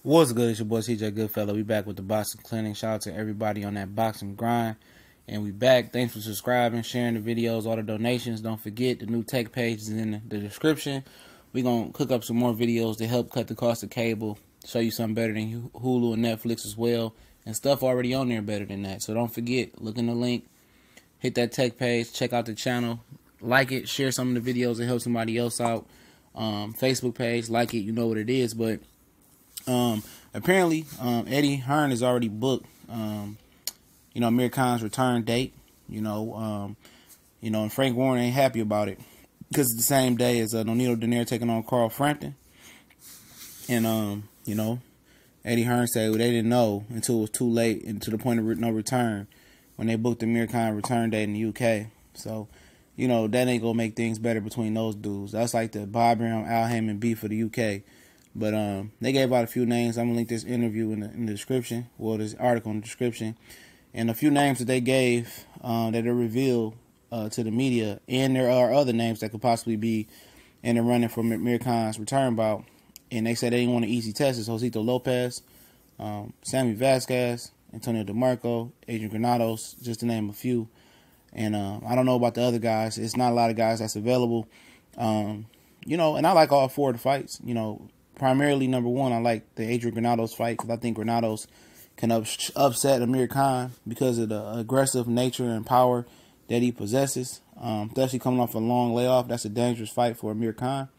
What's good? It's your boy CJ Goodfellow. We back with the boxing clinic. Shout out to everybody on that boxing grind. And we back. Thanks for subscribing, sharing the videos, all the donations. Don't forget the new tech page is in the description. We're going to cook up some more videos to help cut the cost of cable, show you something better than Hulu and Netflix as well, and stuff already on there better than that. So don't forget, look in the link, hit that tech page, check out the channel, like it, share some of the videos that help somebody else out. Facebook page, like it, you know what it is. But apparently, Eddie Hearn has already booked, Amir Khan's return date. And Frank Warren ain't happy about it because it's the same day as Nonito Donaire taking on Carl Frampton. And Eddie Hearn said they didn't know until it was too late and to the point of no return when they booked Amir Khan return date in the UK. So, that ain't gonna make things better between those dudes. That's like the Bob Brown, Al Heyman beef for the UK. But they gave out a few names. I'm going to link this interview in the description. Well, this article in the description. And a few names that they gave that are revealed to the media. And there are other names that could possibly be in the running for Amir Khan's return bout. And they said they didn't want an easy test. It's Josito Lopez, Sammy Vasquez, Antonio Demarco, Adrian Granados, just to name a few. And I don't know about the other guys. It's not a lot of guys that's available. And I like all four of the fights. Primarily, number one, I like the Adrian Granados fight because I think Granados can upset Amir Khan because of the aggressive nature and power that he possesses. Especially coming off a long layoff, that's a dangerous fight for Amir Khan.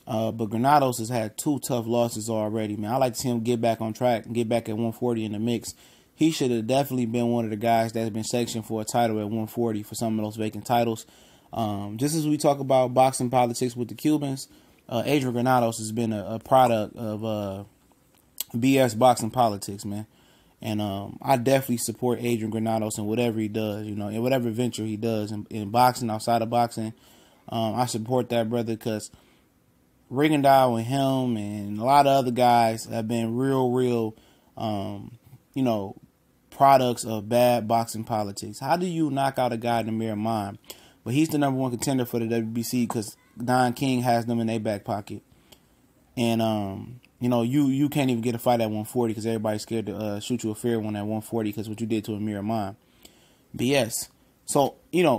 But Granados has had two tough losses already, man. I like to see him get back on track and get back at 140 in the mix. He should have definitely been one of the guys that's been sectioned for a title at 140 for some of those vacant titles. Just as we talk about boxing politics with the Cubans, Adrian Granados has been a product of BS boxing politics, man. And I definitely support Adrian Granados in whatever he does, in whatever venture he does in boxing, outside of boxing. I support that brother because Rigondeaux and him and a lot of other guys have been real, products of bad boxing politics. How do you knock out a guy in the mere mind? But he's the number one contender for the WBC because Don King has them in their back pocket. And, you can't even get a fight at 140 because everybody's scared to shoot you a fair one at 140 because what you did to Amir Khan. BS. So,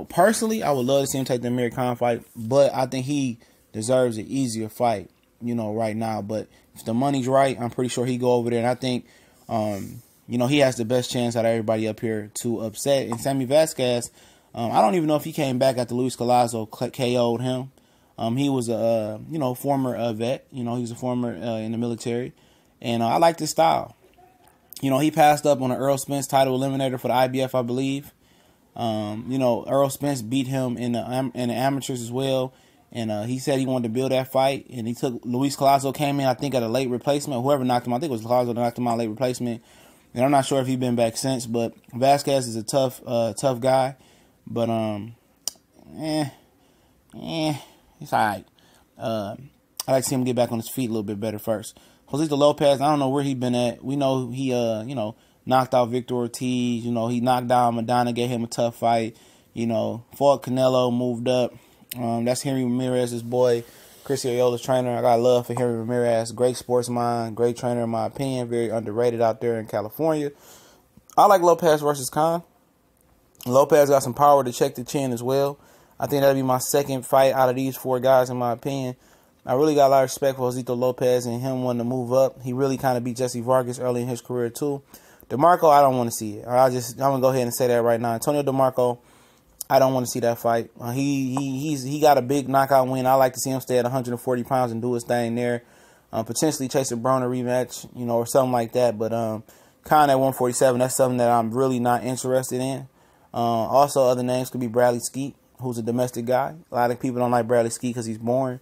personally, I would love to see him take the Amir Khan fight, but I think he deserves an easier fight, right now. But if the money's right, I'm pretty sure he go over there. And I think, he has the best chance out of everybody up here to upset. And Sammy Vasquez, I don't even know if he came back after Luis Collazo KO'd him. He was a, former vet. He was a former in the military. And I like this style. He passed up on an Earl Spence title eliminator for the IBF, I believe. Earl Spence beat him in the amateurs as well. And he said he wanted to build that fight. And he took Luis Collazo came in, I think, at a late replacement. Whoever knocked him, I think it was Collazo that knocked him out late replacement. And I'm not sure if he's been back since. But Vasquez is a tough guy. But, it's all right. I like to see him get back on his feet a little bit better first. Josito Lopez, I don't know where he been at. We know he, knocked out Victor Ortiz. He knocked down Madonna, gave him a tough fight. Fought Canelo, moved up. That's Henry Ramirez's boy, Chris Ariola's trainer. I got love for Henry Ramirez. Great sports mind, great trainer in my opinion. Very underrated out there in California. I like Lopez versus Khan. Lopez got some power to check the chin as well. I think that'll be my second fight out of these four guys, in my opinion. I really got a lot of respect for Josito Lopez and him wanting to move up. He really kind of beat Jesse Vargas early in his career, too. DeMarco, I don't want to see it. I'm going to go ahead and say that right now. Antonio DeMarco, I don't want to see that fight. He got a big knockout win. I like to see him stay at 140 pounds and do his thing there. Potentially chase a Broner rematch, or something like that. But Khan at 147, that's something that I'm really not interested in. Also, other names could be Bradley Skeet, who's a domestic guy. A lot of people don't like Bradley Skeet because he's boring.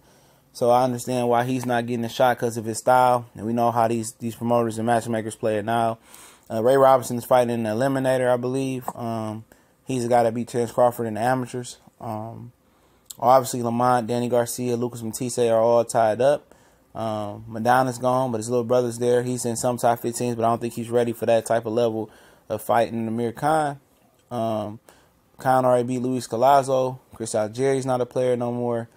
So I understand why he's not getting a shot because of his style. And we know how these promoters and matchmakers play it now. Ray Robinson is fighting in the Eliminator, I believe. He's a guy that beat Terence Crawford in the amateurs. Obviously, Lamont, Danny Garcia, Lucas Matisse are all tied up. Madonna's gone, but his little brother's there. He's in some top 15s, but I don't think he's ready for that type of level of fighting Amir Khan. Khan already beat Luis Collazo. Chris Algieri's not a player no more.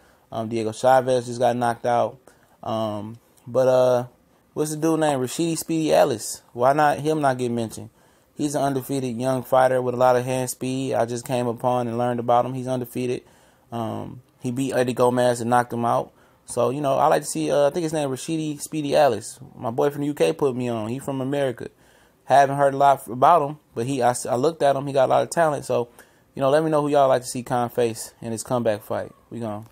Diego Chavez just got knocked out. But What's the dude named? Rashidi Speedy Ellis. Why not him not get mentioned? He's an undefeated young fighter with a lot of hand speed. I just came upon and learned about him. He's undefeated. He beat Eddie Gomez and knocked him out. So, you know, I like to see, I think his name is Rashidi Speedy Ellis. My boy from the UK put me on. He from America. Haven't heard a lot about him, but I looked at him. He got a lot of talent. So, you know, let me know who y'all like to see Khan face in his comeback fight. We gone.